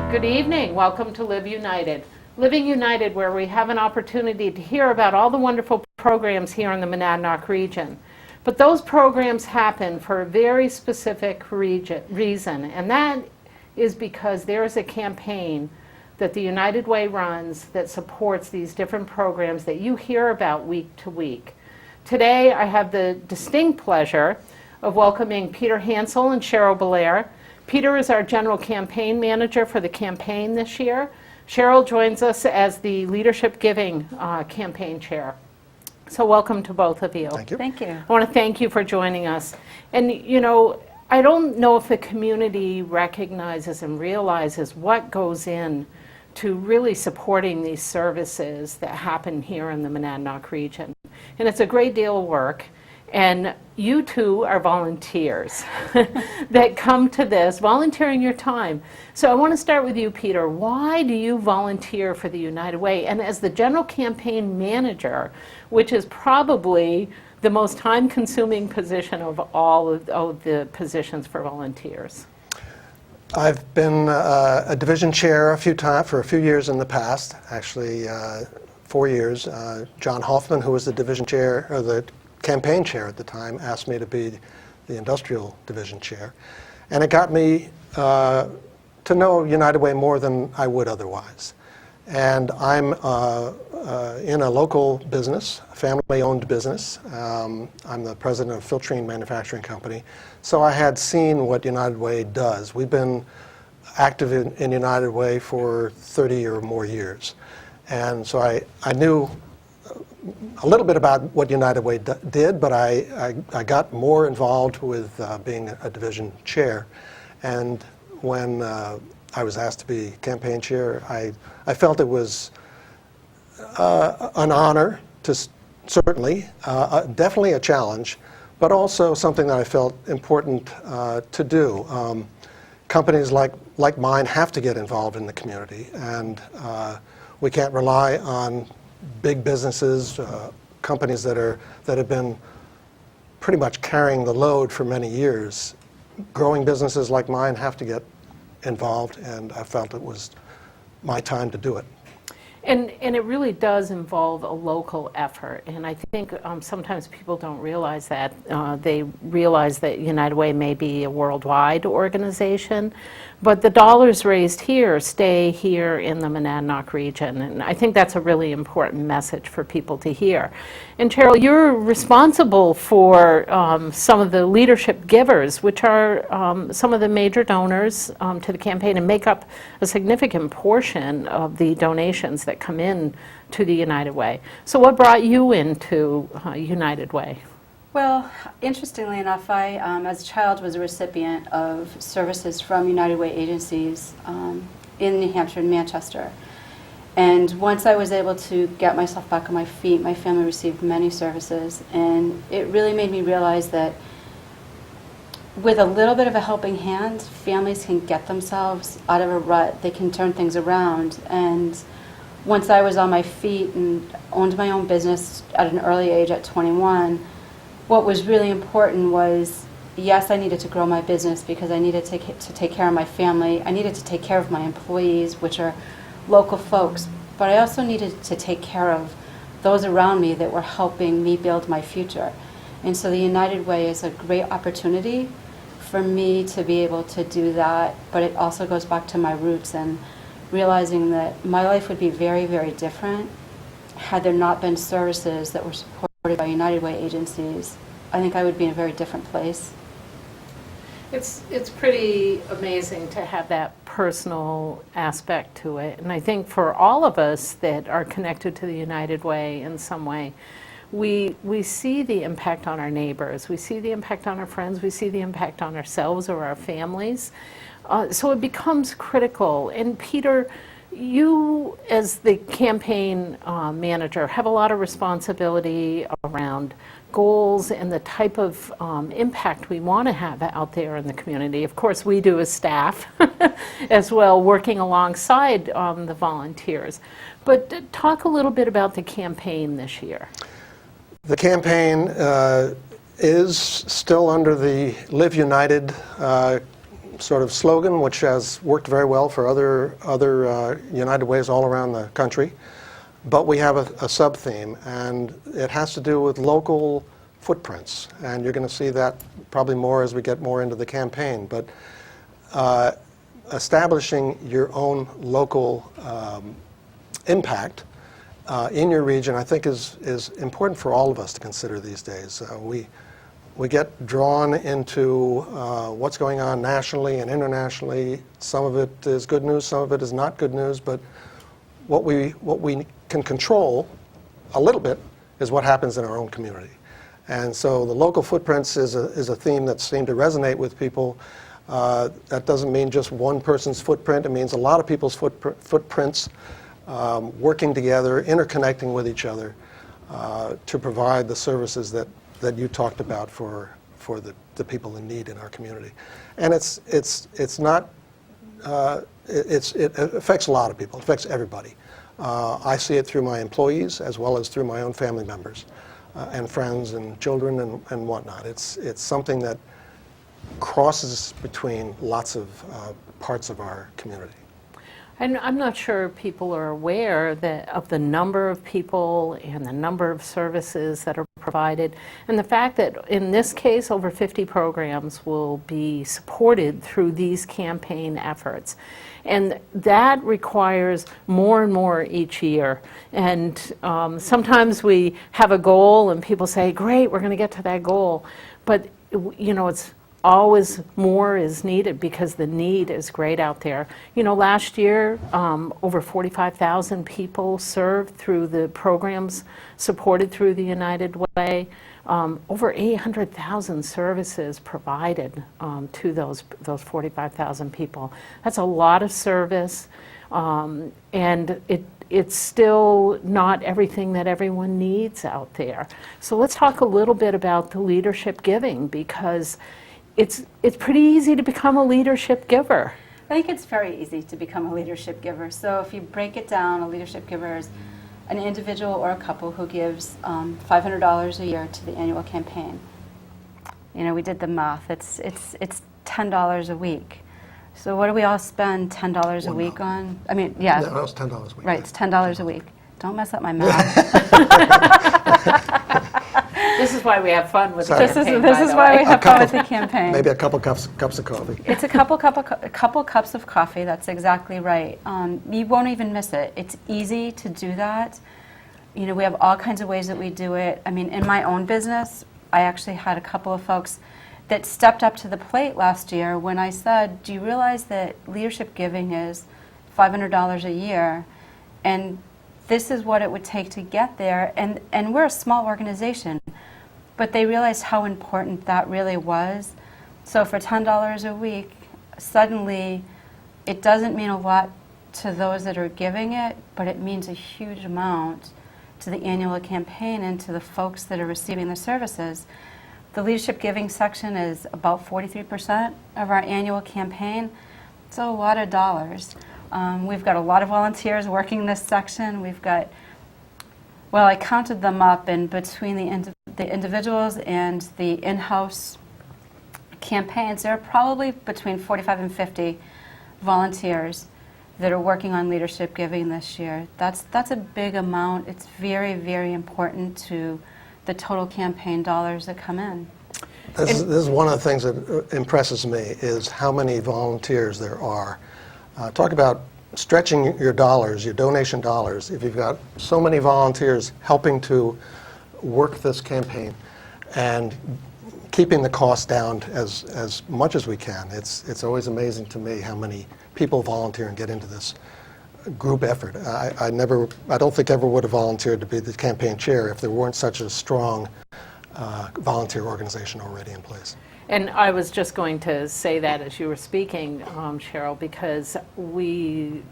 Good evening. Welcome to Live United. Living United, where we have an opportunity to hear about all the wonderful programs here in the Monadnock region. But those programs happen for a very specific reason, and that is because there is a campaign that the United Way runs that supports these different programs that you hear about week to week. Today, I have the distinct pleasure of welcoming Peter Hansel and Cheryl Belair. Peter is our general campaign manager for the campaign this year. Cheryl joins us as the Leadership Giving campaign chair. So welcome to both of you. Thank you. Thank you. I want to thank you for joining us. And you know, I don't know if the community recognizes and realizes what goes in to really supporting these services that happen here in the Monadnock region. And it's a great deal of work. And you two are volunteers that come to this, volunteering your time. So I want to start with you, Peter. Why do you volunteer for the United Way? And as the general campaign manager, which is probably the most time-consuming position of all of the positions for volunteers. I've been a division chair for a few years in the past, actually 4 years. John Hoffman, who was the division chair, or the campaign chair at the time, asked me to be the industrial division chair. And it got me to know United Way more than I would otherwise. And I'm in a local business, a family-owned business. I'm the president of Filtrine Manufacturing Company. So I had seen what United Way does. We've been active in United Way for 30 or more years. And so I knew a little bit about what United Way did, but I got more involved with being a division chair. And when I was asked to be campaign chair, I felt it was an honor, certainly, definitely a challenge, but also something that I felt important to do. Companies like mine have to get involved in the community, and we can't rely on big businesses, companies that have been pretty much carrying the load for many years. Growing businesses like mine have to get involved, and I felt it was my time to do it. And it really does involve a local effort, and I think sometimes people don't realize that. They realize that United Way may be a worldwide organization, but the dollars raised here stay here in the Monadnock region, and I think that's a really important message for people to hear. And Cheryl, you're responsible for some of the leadership givers, which are some of the major donors to the campaign and make up a significant portion of the donations that come in to the United Way. So what brought you into United Way? Well, interestingly enough, I, as a child, was a recipient of services from United Way agencies in New Hampshire and Manchester. And once I was able to get myself back on my feet, my family received many services, and it really made me realize that with a little bit of a helping hand, families can get themselves out of a rut. They can turn things around. And once I was on my feet and owned my own business at an early age at 21, what was really important was, yes, I needed to grow my business because I needed to take care of my family. I needed to take care of my employees, which are local folks, but I also needed to take care of those around me that were helping me build my future. And so the United Way is a great opportunity for me to be able to do that, but it also goes back to my roots and realizing that my life would be very, very different had there not been services that were supported by United Way agencies. I think I would be in a very different place. It's pretty amazing to have that personal aspect to it. And I think for all of us that are connected to the United Way in some way, we see the impact on our neighbors, we see the impact on our friends, we see the impact on ourselves or our families. So it becomes critical. And Peter, you as the campaign manager have a lot of responsibility around goals and the type of impact we want to have out there in the community. Of course, we do as staff as well, working alongside the volunteers. But talk a little bit about the campaign this year. The campaign is still under the Live United sort of slogan, which has worked very well for other United Ways all around the country. But we have a sub-theme, and it has to do with local footprints. And you're going to see that probably more as we get more into the campaign. But establishing your own local impact in your region, I think, is important for all of us to consider these days. We get drawn into what's going on nationally and internationally. Some of it is good news, some of it is not good news, but what we can control a little bit is what happens in our own community. And so the local footprints is a theme that seemed to resonate with people. That doesn't mean just one person's footprint. It means a lot of people's footprints working together, interconnecting with each other to provide the services that you talked about for the people in need in our community. And it affects a lot of people. It affects everybody. I see it through my employees as well as through my own family members and friends and children and whatnot. It's something that crosses between lots of parts of our community. And I'm not sure people are aware of the number of people and the number of services that are provided, and the fact that in this case over 50 programs will be supported through these campaign efforts. And that requires more and more each year. And sometimes we have a goal and people say, great, we're going to get to that goal. But it's always more is needed because the need is great out there. Last year, over 45,000 people served through the programs supported through the United Way. Over 800,000 services provided to those 45,000 people. That's a lot of service, and it's still not everything that everyone needs out there. So let's talk a little bit about the leadership giving, because it's pretty easy to become a leadership giver. I think it's very easy to become a leadership giver. So if you break it down, a leadership giver is an individual or a couple who gives $500 a year to the annual campaign. We did the math. It's $10 a week. So what do we all spend $10 a week on? I mean, yeah. No, it's $10 a week. Right, it's $10 a week. Don't mess up my math. This is why we have fun with the Sorry. campaign, This is why we have fun with the campaign. Maybe a couple cups of coffee. It's a couple cups of coffee. That's exactly right. You won't even miss it. It's easy to do that. We have all kinds of ways that we do it. I mean, in my own business, I actually had a couple of folks that stepped up to the plate last year when I said, do you realize that leadership giving is $500 a year? And this is what it would take to get there. And we're a small organization, but they realized how important that really was. So for $10 a week, suddenly it doesn't mean a lot to those that are giving it, but it means a huge amount to the annual campaign and to the folks that are receiving the services. The leadership giving section is about 43% of our annual campaign. It's a lot of dollars. We've got a lot of volunteers working this section. We've got, well, I counted them up, and between the individuals and the in-house campaigns, there are probably between 45 and 50 volunteers that are working on leadership giving this year. That's a big amount. It's very, very important to the total campaign dollars that come in. This is one of the things that impresses me, is how many volunteers there are. Talk about stretching your dollars, your donation dollars. If you've got so many volunteers helping to work this campaign and keeping the cost down as much as we can, it's always amazing to me how many people volunteer and get into this group effort. I don't think ever would have volunteered to be the campaign chair if there weren't such a strong volunteer organization already in place. And I was just going to say that as you were speaking, Cheryl, because we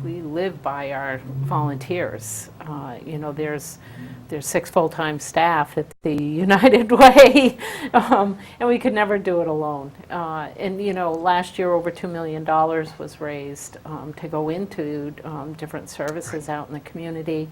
live by our volunteers. There's 6 full-time staff at the United Way, and we could never do it alone. Last year over $2 million was raised to go into different services out in the community.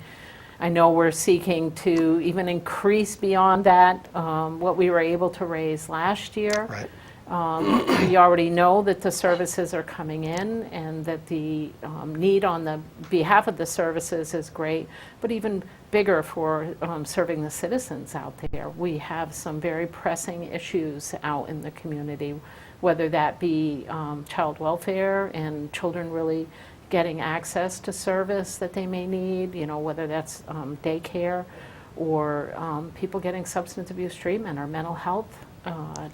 I know we're seeking to even increase beyond that what we were able to raise last year. Right. We already know that the services are coming in and that the need on the behalf of the services is great, but even bigger for serving the citizens out there. We have some very pressing issues out in the community, whether that be child welfare and children really getting access to service that they may need, whether that's daycare or people getting substance abuse treatment or mental health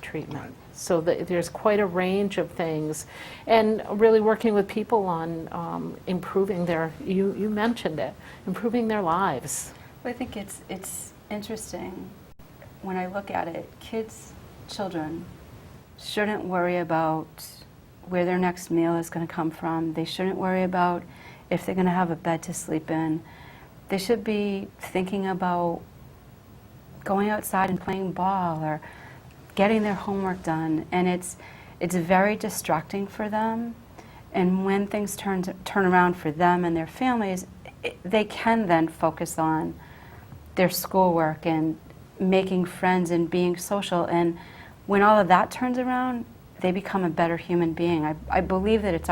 treatment. Right. So there's quite a range of things, and really working with people on improving you mentioned it, improving their lives. Well, I think it's interesting when I look at it. Children shouldn't worry about where their next meal is going to come from. They shouldn't worry about if they're going to have a bed to sleep in. They should be thinking about going outside and playing ball or getting their homework done, and it's very distracting for them. And when things turn around for them and their families, they can then focus on their schoolwork and making friends and being social. And when all of that turns around, they become a better human being. I believe that it's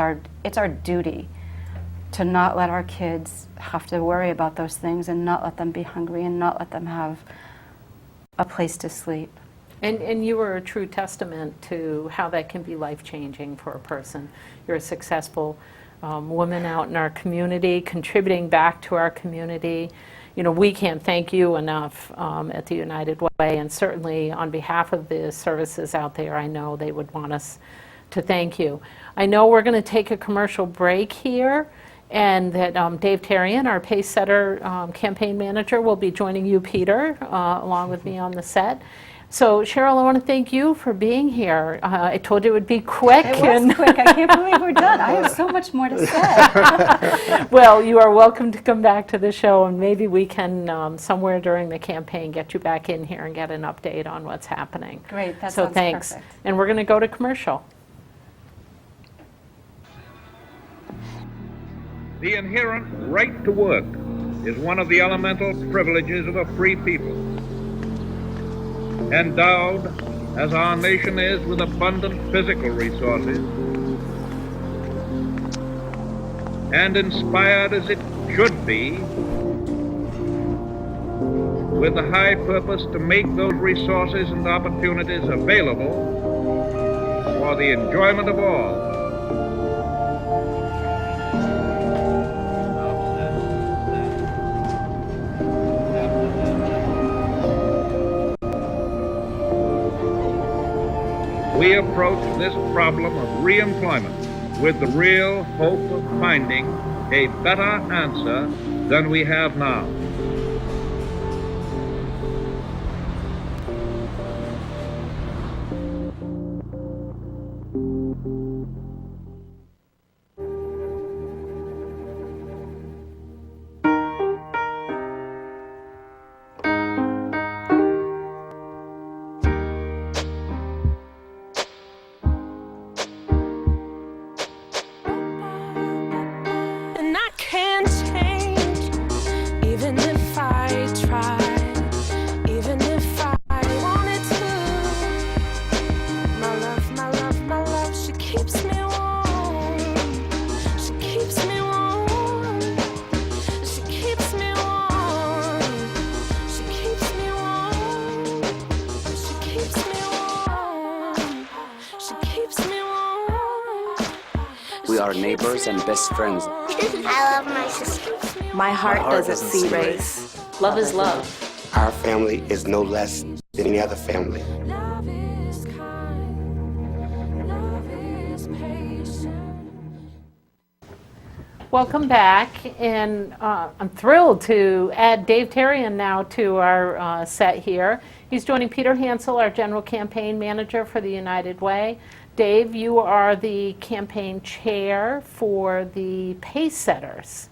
our duty to not let our kids have to worry about those things and not let them be hungry and not let them have a place to sleep. And you are a true testament to how that can be life-changing for a person. You're a successful woman out in our community, contributing back to our community. We can't thank you enough at the United Way, and certainly on behalf of the services out there, I know they would want us to thank you. I know we're going to take a commercial break here, and that Dave Tarian, our Pacesetter campaign manager, will be joining you, Peter, along with me on the set. So, Cheryl, I want to thank you for being here. I told you it would be quick. It was quick. I can't believe we're done. I have so much more to say. Well, you are welcome to come back to the show, and maybe we can, somewhere during the campaign, get you back in here and get an update on what's happening. Great, that so sounds thanks. perfect. And we're going to go to commercial. The inherent right to work is one of the elemental privileges of a free people. Endowed, as our nation is, with abundant physical resources, and inspired as it should be, with the high purpose to make those resources and opportunities available for the enjoyment of all. We approach this problem of reemployment with the real hope of finding a better answer than we have now. We are neighbors and best friends. I love my sister. My heart doesn't see race. Love is love. Our family is no less than any other family. Welcome back, and I'm thrilled to add Dave Tarian now to our set here. He's joining Peter Hansel, our General Campaign Manager for the United Way. Dave, you are the campaign chair for the Pacesetters.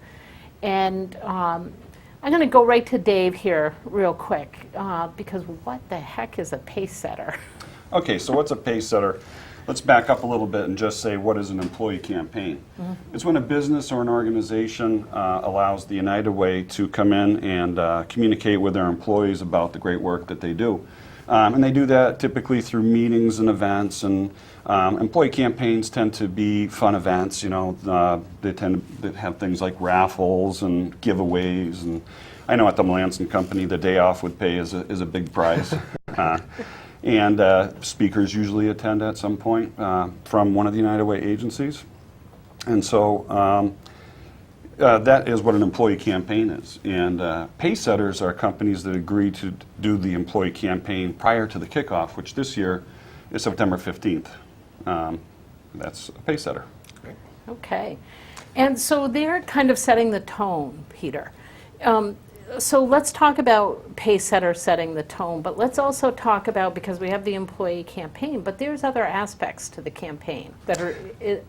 And I'm going to go right to Dave here real quick, because what the heck is a Pacesetter? Okay, so what's a Pacesetter? Let's back up a little bit and just say, what is an employee campaign? Mm-hmm. It's when a business or an organization allows the United Way to come in and communicate with their employees about the great work that they do. And they do that typically through meetings and events, and employee campaigns tend to be fun events. They tend to have things like raffles and giveaways, and I know at the Melanson Company the day off with pay is a big prize. And speakers usually attend at some point from one of the United Way agencies. And so that is what an employee campaign is. And Pacesetters are companies that agree to do the employee campaign prior to the kickoff, which this year is September 15th. That's a Pacesetter. Okay. And so they're kind of setting the tone, Peter. So let's talk about Pacesetter setting the tone, but let's also talk about, because we have the employee campaign, but there's other aspects to the campaign that are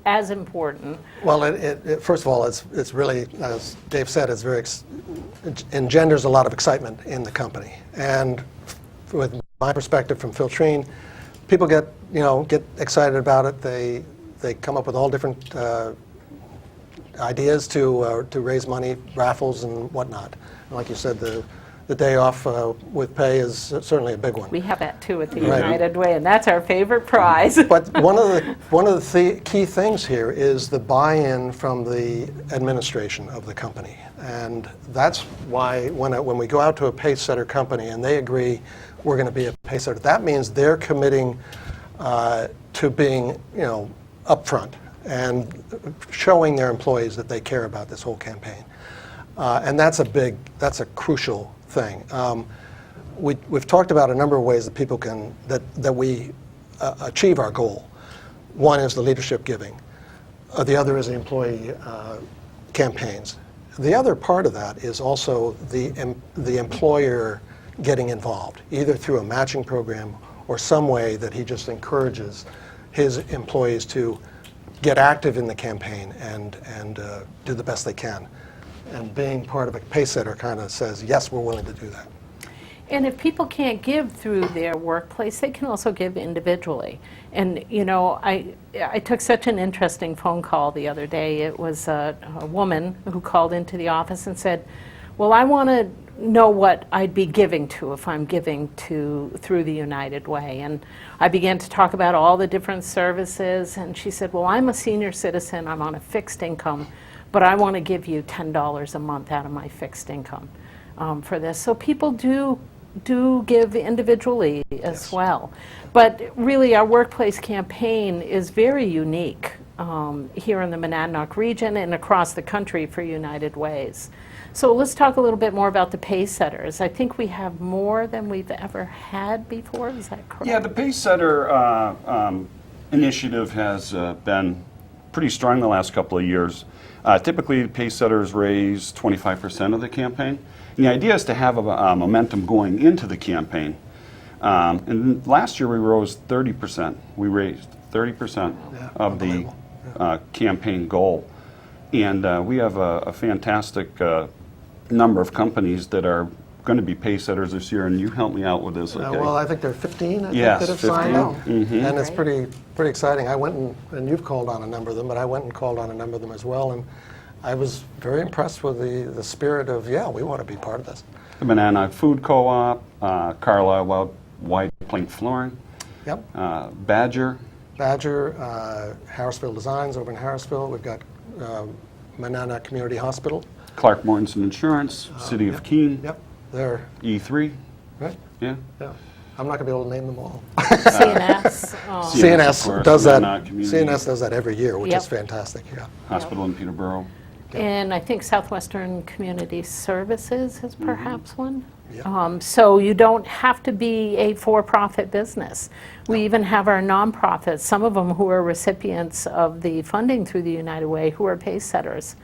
as important. Well, first of all, it's really, as Dave said, it engenders a lot of excitement in the company. And with my perspective from Filtrene, people get excited about it. They come up with all different ideas to raise money, raffles and whatnot. And like you said, the day off with pay is certainly a big one. We have that too at the Right. United Way, and that's our favorite prize. But one of the key things here is the buy-in from the administration of the company. And that's why when we go out to a Pacesetter company and they agree we're going to be a Pacesetter, that means they're committing to being upfront and showing their employees that they care about this whole campaign. And that's a crucial thing. We've talked about a number of ways that people that we achieve our goal. One is the leadership giving. The other is the employee campaigns. The other part of that is also the employer getting involved, either through a matching program or some way that he just encourages his employees to get active in the campaign and do the best they can. And being part of a Pacesetter kind of says, yes, we're willing to do that. And if people can't give through their workplace, they can also give individually. And I took such an interesting phone call the other day. It was a woman who called into the office and said, well, I want to know what I'd be giving to if I'm giving through the United Way. And I began to talk about all the different services, and she said, well, I'm a senior citizen, I'm on a fixed income, but I want to give you $10 a month out of my fixed income for this. So people do give individually as well. But really, our workplace campaign is very unique here in the Monadnock region and across the country for United Ways. So let's talk a little bit more about the Pacesetters. I think we have more than we've ever had before. Is that correct? Yeah, the Pacesetter initiative has been pretty strong the last couple of years. Typically, Pacesetters raise 25% of the campaign. And the idea is to have a momentum going into the campaign. And last year we rose 30%. We raised 30% of the campaign goal. And we have a fantastic number of companies that are going to be Pacesetters this year, and you help me out with this, okay? Well, I think there are 15 that have 15. signed up. Mm-hmm. And it's pretty exciting. I went and you've called on a number of them, but I went and called on a number of them as well. And I was very impressed with the spirit of, we want to be part of this. The Banana Food Co-op, Carlisle White Plank Flooring, Yep. Badger, Harrisville Designs over in Harrisville. We've got Monadnock Community Hospital. Clark Mortensen Insurance, City of Keene, Yep. They're, E3, right? yeah. Yeah. I'm not going to be able to name them all. CNS. CNS of course, does that. Monadnock Community CNS does that every year, which Yep. is fantastic. Yeah. Hospital in Peterborough. And I think Southwestern Community Services is perhaps one. Yeah. So you don't have to be a for-profit business. We even have our nonprofits, some of them who are recipients of the funding through the United Way, who are Pacesetters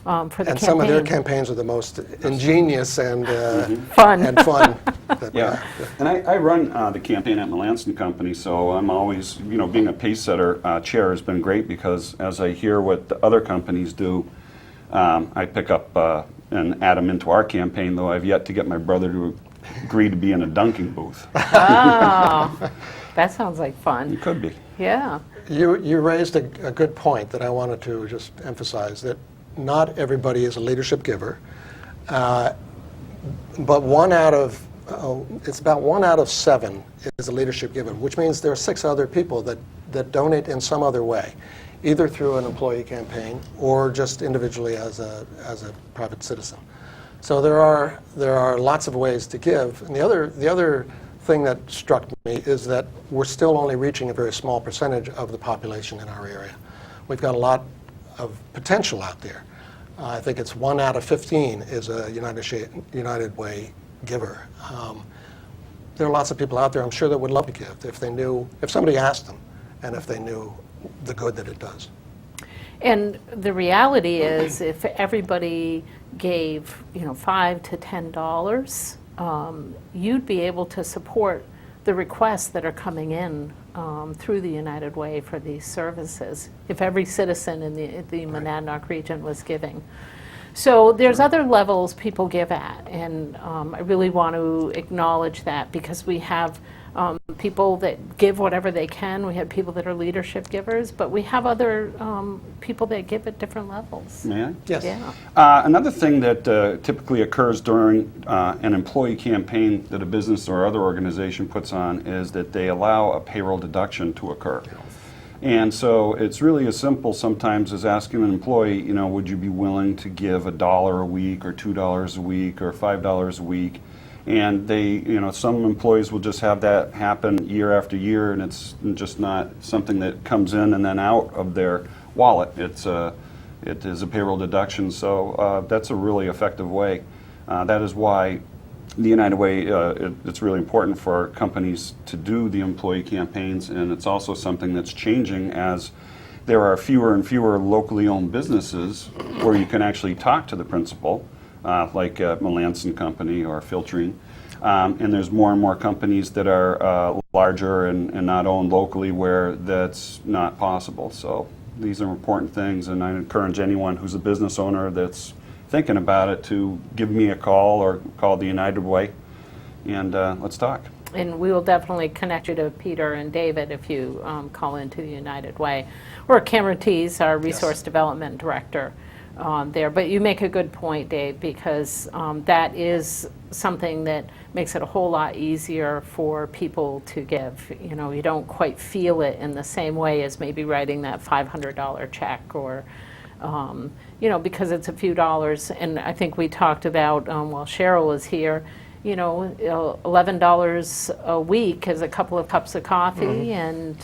for the campaign. And some of their campaigns are the most ingenious and Fun. and fun. that we Yeah, have. and I run the campaign at Melanson Company, so I'm always, being a Pacesetter chair has been great because as I hear what the other companies do, I pick up and add them into our campaign, though I've yet to get my brother to agree to be in a dunking booth. Oh, that sounds like fun. It could be. Yeah. You raised a good point that I wanted to just emphasize, that not everybody is a leadership giver, but 1 out of it's about 1 out of 7 is a leadership giver, which means there are 6 other people that donate in some other way, either through an employee campaign or just individually as a private citizen. So there are lots of ways to give. And the other thing that struck me is that we're still only reaching a very small percentage of the population in our area. We've got a lot of potential out there. I think it's 1 out of 15 is a United Way giver. There are lots of people out there, I'm sure, that would love to give if somebody asked them, and if they knew the good that it does. And the reality is, if everybody gave, $5 to $10, you'd be able to support the requests that are coming in through the United Way for these services, if every citizen in the Monadnock region was giving. So there's other levels people give at, and I really want to acknowledge that, because we have people that give whatever they can. We have people that are leadership givers, but we have other people that give at different levels. May I? Yes. Yeah. Another thing that typically occurs during an employee campaign that a business or other organization puts on is that they allow a payroll deduction to occur. And so it's really as simple sometimes as asking an employee, would you be willing to give $1 a week or $2 a week or $5 a week? And they, some employees will just have that happen year after year, and it's just not something that comes in and then out of their wallet. It is a payroll deduction, so that's a really effective way. That is why the United Way, it's really important for companies to do the employee campaigns, and it's also something that's changing as there are fewer and fewer locally owned businesses where you can actually talk to the principal, like Melanson Company or Filtering. And there's more and more companies that are larger and not owned locally where that's not possible. So these are important things, and I encourage anyone who's a business owner that's thinking about it to give me a call or call the United Way, and let's talk. And we will definitely connect you to Peter and David if you call into the United Way. Or Cameron Tees, our Resource Development Director there. But you make a good point, Dave, because that is something that makes it a whole lot easier for people to give. You don't quite feel it in the same way as maybe writing that $500 check or because it's a few dollars. And I think we talked about, while Cheryl was here, $11 a week is a couple of cups of coffee, and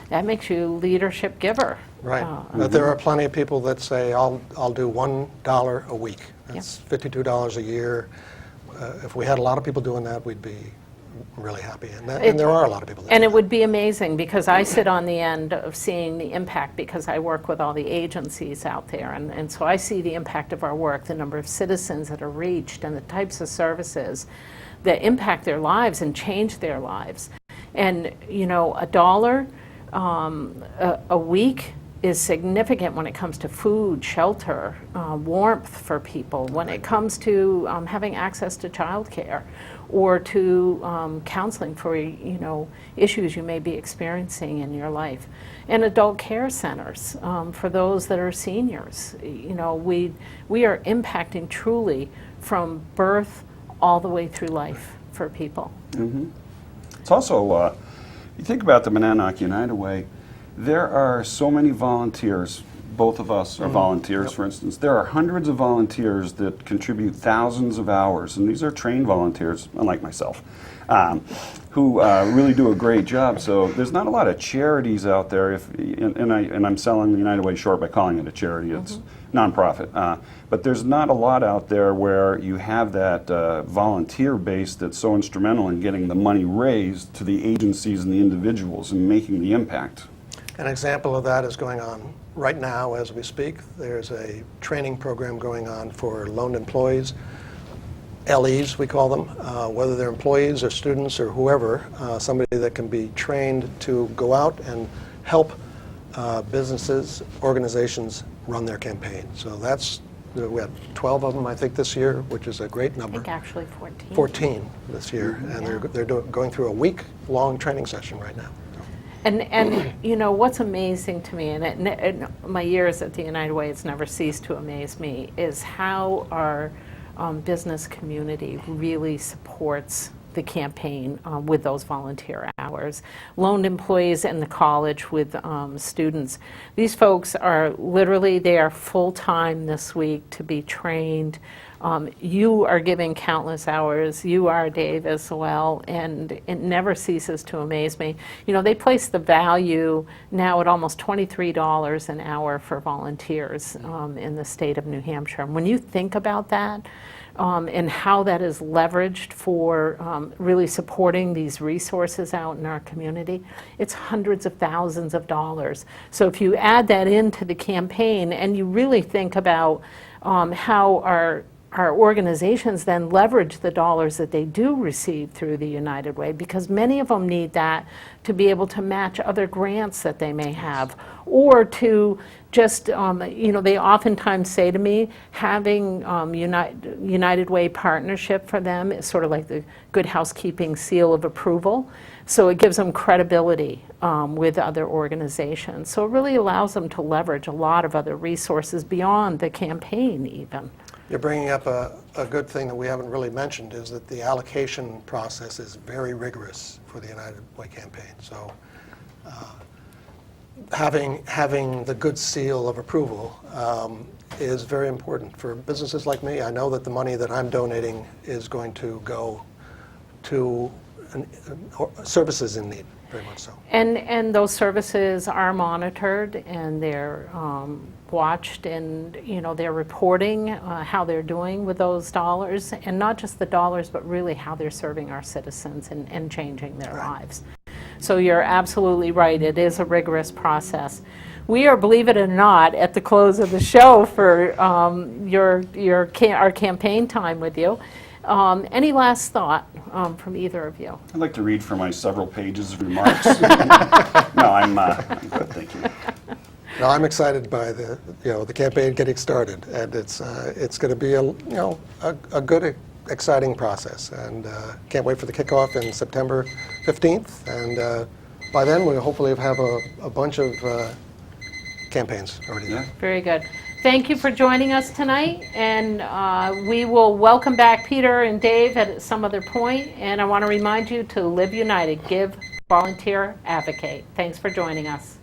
that makes you leadership giver. Right. But there are plenty of people that say, I'll do $1 a week. That's $52 a year. If we had a lot of people doing that, we'd be really happy. And there are a lot of people that And do it that. would be amazing, because I sit on the end of seeing the impact, because I work with all the agencies out there. And so I see the impact of our work, the number of citizens that are reached, and the types of services that impact their lives and change their lives. And, $1 a week is significant when it comes to food, shelter, warmth for people, when it comes to having access to childcare or to counseling for issues you may be experiencing in your life, and adult care centers for those that are seniors. We are impacting truly from birth all the way through life for people. It's also, you think about the Monadnock United Way, there are so many volunteers. Both of us are volunteers, for instance. There are hundreds of volunteers that contribute thousands of hours, and these are trained volunteers, unlike myself, who really do a great job. So there's not a lot of charities out there, and I'm selling the United Way short by calling it a charity. It's nonprofit. But there's not a lot out there where you have that volunteer base that's so instrumental in getting the money raised to the agencies and the individuals and making the impact. An example of that is going on right now as we speak. There's a training program going on for loaned employees, LEs we call them, whether they're employees or students or whoever, somebody that can be trained to go out and help businesses, organizations run their campaign. So we have 12 of them, I think, this year, which is a great number. I think actually 14. 14 this year, and they're going through a week-long training session right now. And what's amazing to me, and my years at the United Way, it's never ceased to amaze me, is how our business community really supports the campaign with those volunteer hours. Loaned employees in the college with students. These folks are literally, they are full-time this week to be trained. You are giving countless hours. You are, Dave, as well, and it never ceases to amaze me. You know, they place the value now at almost $23 an hour for volunteers in the state of New Hampshire. And when you think about that, and how that is leveraged for really supporting these resources out in our community, it's hundreds of thousands of dollars. So if you add that into the campaign and you really think about how our organizations then leverage the dollars that they do receive through the United Way, because many of them need that to be able to match other grants that they may have, or to just, you know, they oftentimes say to me, having United Way partnership for them is sort of like the Good Housekeeping seal of approval. So it gives them credibility with other organizations. So it really allows them to leverage a lot of other resources beyond the campaign even. You're bringing up a good thing that we haven't really mentioned, is that the allocation process is very rigorous for the United Way campaign. So having the good seal of approval is very important for businesses like me. I know that the money that I'm donating is going to go to services in need, very much so. And those services are monitored and they're watched, and you know, they're reporting how they're doing with those dollars, and not just the dollars, but really how they're serving our citizens and changing their lives. So you're absolutely right. It is a rigorous process. We are, believe it or not, at the close of the show for our campaign time with you. Any last thought from either of you? I'd like to read from my several pages of remarks. No, I'm good, thank you. No, I'm excited by the campaign getting started, and it's going to be a good, exciting process, and can't wait for the kickoff in September 15th, and by then we'll hopefully have a bunch of campaigns already done. Very good. Thank you for joining us tonight, and we will welcome back Peter and Dave at some other point, and I want to remind you to live united, give, volunteer, advocate. Thanks for joining us.